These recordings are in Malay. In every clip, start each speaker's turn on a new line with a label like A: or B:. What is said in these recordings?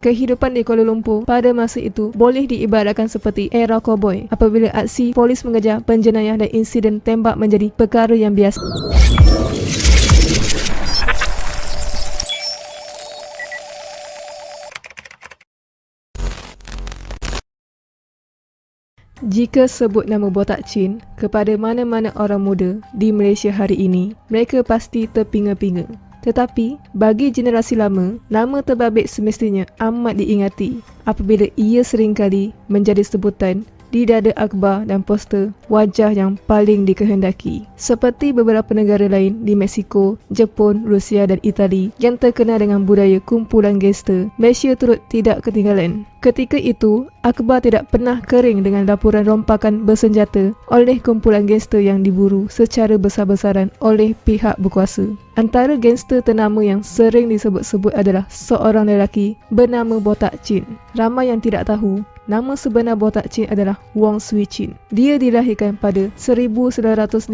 A: Kehidupan di Kuala Lumpur pada masa itu boleh diibaratkan seperti era koboi apabila aksi polis mengejar penjenayah dan insiden tembak menjadi perkara yang biasa. Jika sebut nama Botak Chin kepada mana-mana orang muda di Malaysia hari ini, mereka pasti terpinga-pinga. Tetapi, bagi generasi lama, nama terbabit semestinya amat diingati apabila ia seringkali menjadi sebutan di dada akhbar dan poster wajah yang paling dikehendaki. Seperti beberapa negara lain di Mexico, Jepun, Rusia dan Itali yang terkenal dengan budaya kumpulan gangster, Malaysia turut tidak ketinggalan. Ketika itu, akhbar tidak pernah kering dengan laporan rompakan bersenjata oleh kumpulan gangster yang diburu secara besar-besaran oleh pihak berkuasa. Antara gangster ternama yang sering disebut-sebut adalah seorang lelaki bernama Botak Chin. Ramai yang tidak tahu, nama sebenar Botak Chin adalah Wong Swee Chin. Dia dilahirkan pada 1951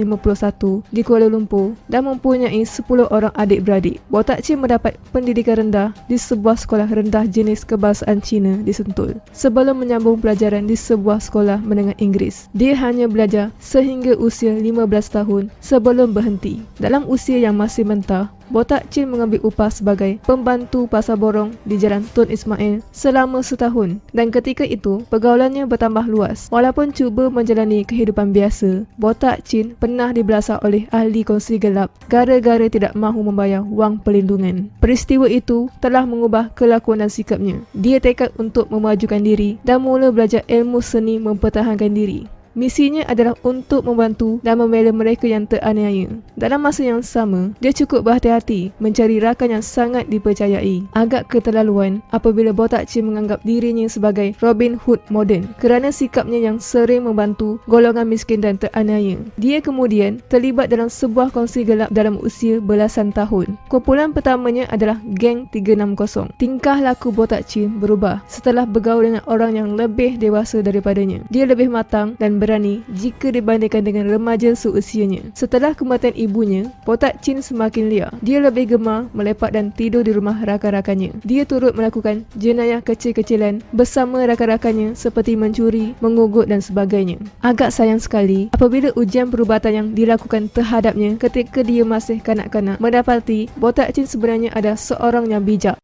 A: di Kuala Lumpur dan mempunyai 10 orang adik-beradik. Botak Chin mendapat pendidikan rendah di sebuah sekolah rendah jenis kebahasaan Cina di Sentul sebelum menyambung pelajaran di sebuah sekolah menengah Inggeris. Dia hanya belajar sehingga usia 15 tahun sebelum berhenti. Dalam usia yang masih mentah, Botak Chin mengambil upah sebagai pembantu pasar borong di Jalan Tun Ismail selama setahun dan ketika itu pergaulannya bertambah luas. Walaupun cuba menjalani kehidupan biasa, Botak Chin pernah dibelasah oleh ahli kongsi gelap gara-gara tidak mahu membayar wang perlindungan. Peristiwa itu telah mengubah kelakuan dan sikapnya. Dia tekad untuk memajukan diri dan mula belajar ilmu seni mempertahankan diri. Misinya adalah untuk membantu dan membela mereka yang teraniaya. Dalam masa yang sama, dia cukup berhati-hati mencari rakan yang sangat dipercayai. Agak keterlaluan apabila Botak Chin menganggap dirinya sebagai Robin Hood moden kerana sikapnya yang sering membantu golongan miskin dan teraniaya. Dia kemudian terlibat dalam sebuah kongsi gelap dalam usia belasan tahun. Kumpulan pertamanya adalah Geng 360. Tingkah laku Botak Chin berubah setelah bergaul dengan orang yang lebih dewasa daripadanya. Dia lebih matang dan berani jika dibandingkan dengan remaja seusianya. Setelah kematian ibunya, Botak Chin semakin liar. Dia lebih gemar melepak dan tidur di rumah rakan-rakannya. Dia turut melakukan jenayah kecil-kecilan bersama rakan-rakannya seperti mencuri, mengugut dan sebagainya. Agak sayang sekali apabila ujian perubatan yang dilakukan terhadapnya ketika dia masih kanak-kanak mendapati Botak Chin sebenarnya adalah seorang yang bijak.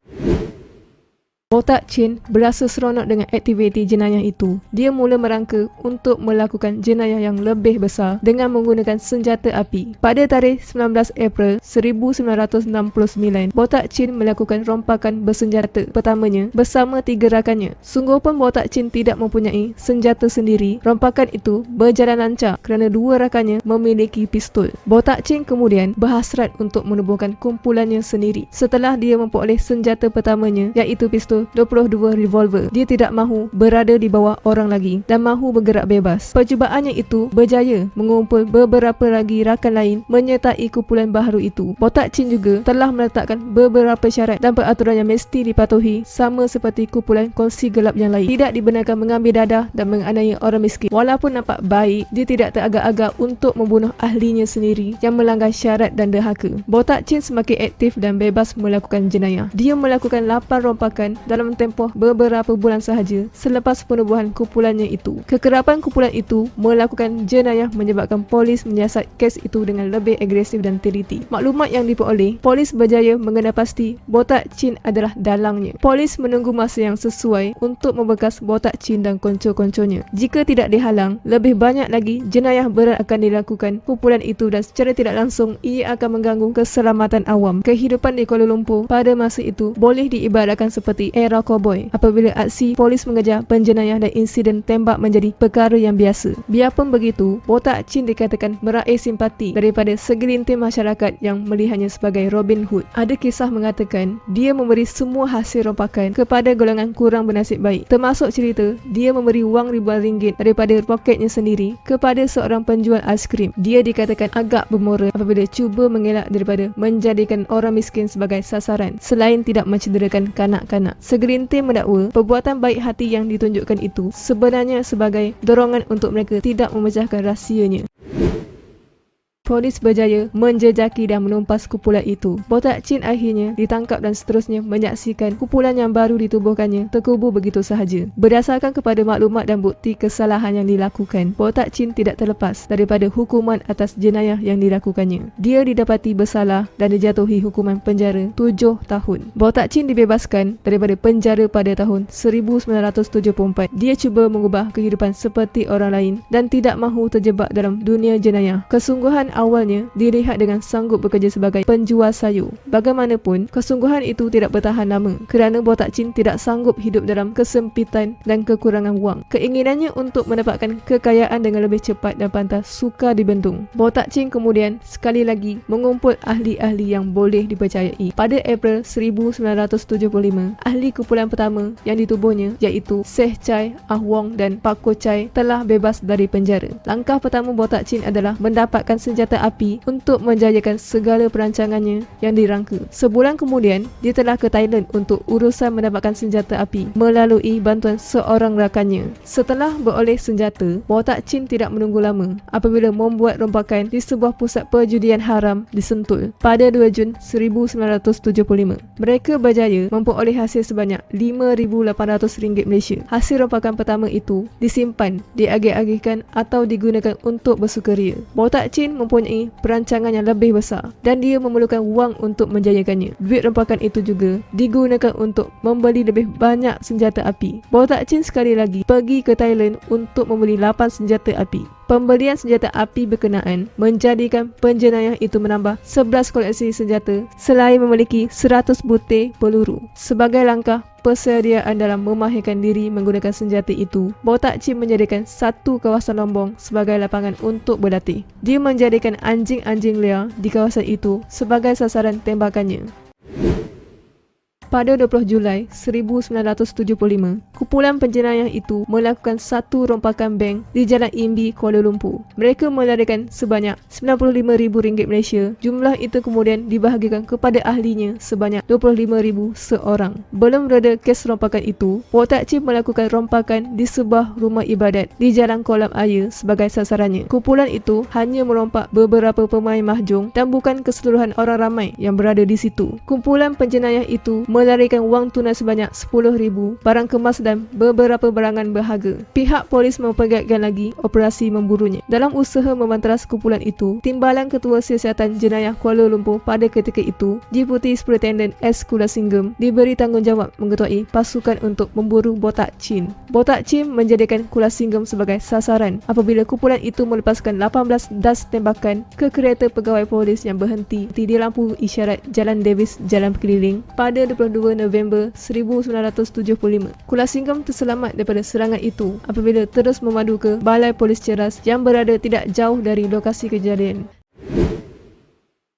A: Botak Chin berasa seronok dengan aktiviti jenayah itu. Dia mula merangka untuk melakukan jenayah yang lebih besar dengan menggunakan senjata api. Pada tarikh 19 April 1969, Botak Chin melakukan rompakan bersenjata pertamanya bersama 3 rakannya. Sungguh pun Botak Chin tidak mempunyai senjata sendiri. Rompakan itu berjalan lancar kerana 2 rakannya memiliki pistol. Botak Chin kemudian berhasrat untuk menubuhkan kumpulannya sendiri. Setelah dia memperoleh senjata pertamanya iaitu pistol 22 revolver, dia tidak mahu berada di bawah orang lagi dan mahu bergerak bebas. Percubaannya itu berjaya mengumpul beberapa lagi rakan lain menyertai kumpulan baharu itu. Botak Chin juga telah meletakkan beberapa syarat dan peraturan yang mesti dipatuhi sama seperti kumpulan kongsi gelap yang lain. Tidak dibenarkan mengambil dadah dan menganiaya orang miskin. Walaupun nampak baik, dia tidak teragak-agak untuk membunuh ahlinya sendiri yang melanggar syarat dan derhaka. Botak Chin semakin aktif dan bebas melakukan jenayah. Dia melakukan 8 rompakan dalam tempoh beberapa bulan sahaja selepas penubuhan kumpulannya itu. Kekerapan kumpulan itu melakukan jenayah menyebabkan polis menyiasat kes itu dengan lebih agresif dan teliti. Maklumat yang diperoleh, polis berjaya mengenal pasti Botak Chin adalah dalangnya. Polis menunggu masa yang sesuai untuk membekas Botak Chin dan konco-konconya. Jika tidak dihalang, lebih banyak lagi jenayah berat akan dilakukan kumpulan itu dan secara tidak langsung ia akan mengganggu keselamatan awam. Kehidupan di Kuala Lumpur pada masa itu boleh diibaratkan seperti era koboi apabila aksi polis mengejar penjenayah dan insiden tembak menjadi perkara yang biasa. Biarpun begitu, Botak Chin dikatakan meraih simpati daripada segelintir masyarakat yang melihatnya sebagai Robin Hood. Ada kisah mengatakan dia memberi semua hasil rompakan kepada golongan kurang bernasib baik, termasuk cerita dia memberi wang ribuan ringgit daripada poketnya sendiri kepada seorang penjual aiskrim. Dia dikatakan agak bermoral apabila cuba mengelak daripada menjadikan orang miskin sebagai sasaran selain tidak mencederakan kanak-kanak. Segelintir mendakwa perbuatan baik hati yang ditunjukkan itu sebenarnya sebagai dorongan untuk mereka tidak memecahkan rahsianya. Polis berjaya menjejaki dan menumpas kumpulan itu. Botak Chin akhirnya ditangkap dan seterusnya menyaksikan kumpulan yang baru ditubuhkannya terkubur begitu sahaja. Berdasarkan kepada maklumat dan bukti kesalahan yang dilakukan, Botak Chin tidak terlepas daripada hukuman atas jenayah yang dilakukannya. Dia didapati bersalah dan dijatuhi hukuman penjara 7 tahun. Botak Chin dibebaskan daripada penjara pada tahun 1974. Dia cuba mengubah kehidupan seperti orang lain dan tidak mahu terjebak dalam dunia jenayah. Kesungguhan awalnya dilihat dengan sanggup bekerja sebagai penjual sayur. Bagaimanapun, kesungguhan itu tidak bertahan lama kerana Botak Chin tidak sanggup hidup dalam kesempitan dan kekurangan wang. Keinginannya untuk mendapatkan kekayaan dengan lebih cepat dan pantas sukar dibendung. Botak Chin kemudian sekali lagi mengumpul ahli-ahli yang boleh dipercayai. Pada April 1975, ahli kumpulan pertama yang ditubuhnya iaitu Seh Chai, Ah Wong dan Pak Ko Chai telah bebas dari penjara. Langkah pertama Botak Chin adalah mendapatkan senjata api untuk menjayakan segala perancangannya yang dirangka. Sebulan kemudian, dia telah ke Thailand untuk urusan mendapatkan senjata api melalui bantuan seorang rakannya. Setelah beroleh senjata, Botak Chin tidak menunggu lama apabila membuat rompakan di sebuah pusat perjudian haram di Sentul pada 2 Jun 1975. Mereka berjaya memperoleh hasil sebanyak RM5,800 Malaysia. Hasil rompakan pertama itu disimpan, diagih-agihkan atau digunakan untuk bersukaria. Botak Chin mempunyai perancangan yang lebih besar dan dia memerlukan wang untuk menjayakannya. Duit rompakan itu juga digunakan untuk membeli lebih banyak senjata api. Botak Chin sekali lagi pergi ke Thailand untuk membeli 8 senjata api. Pembelian senjata api berkenaan menjadikan penjenayah itu menambah 11 koleksi senjata selain memiliki 100 butir peluru. Sebagai langkah persediaan dalam memahirkan diri menggunakan senjata itu, Botak Chin menjadikan satu kawasan Lombong sebagai lapangan untuk berlatih. Dia menjadikan anjing-anjing liar di kawasan itu sebagai sasaran tembakannya. Pada 20 Julai 1975, kumpulan penjenayah itu melakukan satu rompakan bank di Jalan Imbi, Kuala Lumpur. Mereka melarikan sebanyak RM95,000 Malaysia. Jumlah itu kemudian dibahagikan kepada ahlinya sebanyak RM25,000 seorang. Belum reda kes rompakan itu, Botak Chin melakukan rompakan di sebuah rumah ibadat di Jalan Kolam Air sebagai sasarannya. Kumpulan itu hanya merompak beberapa pemain mahjong dan bukan keseluruhan orang ramai yang berada di situ. Kumpulan penjenayah itu melarikan wang tunai sebanyak RM10,000, barang kemas dan beberapa barangan berharga. Pihak polis mempergiatkan lagi operasi memburunya. Dalam usaha memanteras kumpulan itu, Timbalan Ketua Siasatan Jenayah Kuala Lumpur pada ketika itu, Deputy Superintendent S. Kulasinggam, diberi tanggungjawab mengetuai pasukan untuk memburu Botak Chin. Botak Chin menjadikan Kulasinggam sebagai sasaran apabila kumpulan itu melepaskan 18 das tembakan ke kereta pegawai polis yang berhenti di lampu isyarat Jalan Davis Jalan Keliling pada 22 November 1975. Kulasinggam terselamat daripada serangan itu apabila terus memadu ke Balai Polis Ceras yang berada tidak jauh dari lokasi kejadian.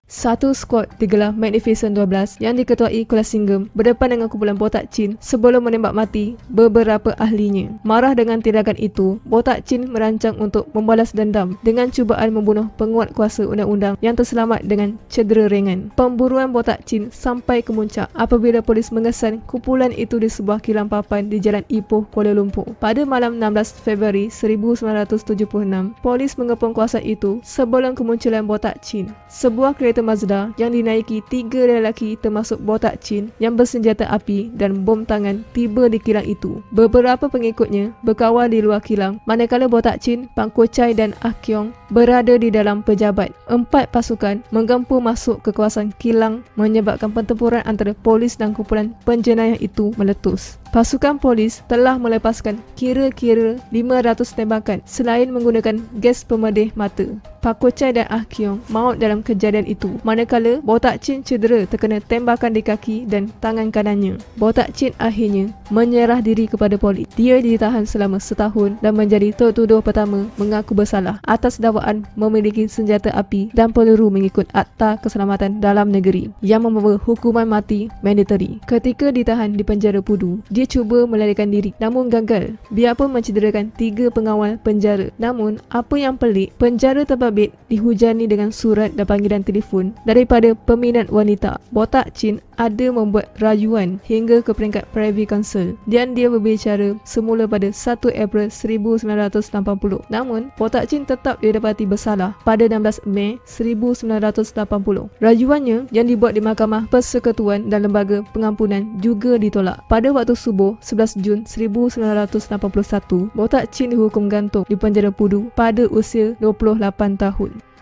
A: Satu skuad digelar Magnificent 12 yang diketuai Kulasinggam berdepan dengan kumpulan Botak Chin sebelum menembak mati beberapa ahlinya. Marah dengan tindakan itu, Botak Chin merancang untuk membalas dendam dengan cubaan membunuh penguat kuasa undang-undang yang terselamat dengan cedera ringan. Pemburuan Botak Chin sampai ke muncak apabila polis mengesan kumpulan itu di sebuah kilang papan di Jalan Ipoh, Kuala Lumpur. Pada malam 16 Februari 1976, polis mengepung kawasan itu sebelum kemunculan Botak Chin. Sebuah kereta Mazda yang dinaiki 3 lelaki termasuk Botak Chin yang bersenjata api dan bom tangan tiba di kilang itu. Beberapa pengikutnya berkawal di luar kilang manakala Botak Chin, Pak Ko Chai dan Ah Kiong berada di dalam pejabat. 4 pasukan menggempur masuk ke kawasan kilang menyebabkan pertempuran antara polis dan kumpulan penjenayah itu meletus. Pasukan polis telah melepaskan kira-kira 500 tembakan selain menggunakan gas pemedih mata. Pak Ko Chai dan Ah Kiong maut dalam kejadian itu, manakala Botak Chin cedera terkena tembakan di kaki dan tangan kanannya. Botak Chin akhirnya menyerah diri kepada polis. Dia ditahan selama setahun dan menjadi tertuduh pertama mengaku bersalah atas dakwaan memiliki senjata api dan peluru mengikut Akta Keselamatan Dalam Negeri yang membawa hukuman mati mandatory. Ketika ditahan di penjara Pudu, dia Dia cuba melarikan diri namun gagal. Biarpun mencederakan 3 pengawal penjara. Namun, apa yang pelik, penjara terbabit dihujani dengan surat dan panggilan telefon daripada peminat wanita. Botak Chin ada membuat rayuan hingga ke peringkat Privy Council dan dia berbicara semula pada 1 April 1980. Namun, Botak Chin tetap didapati bersalah pada 16 Mei 1980. Rayuannya yang dibuat di Mahkamah Persekutuan dan Lembaga Pengampunan juga ditolak. Pada waktu subuh 11 Jun 1981, Botak Chin dihukum gantung di penjara Pudu pada usia 28 tahun.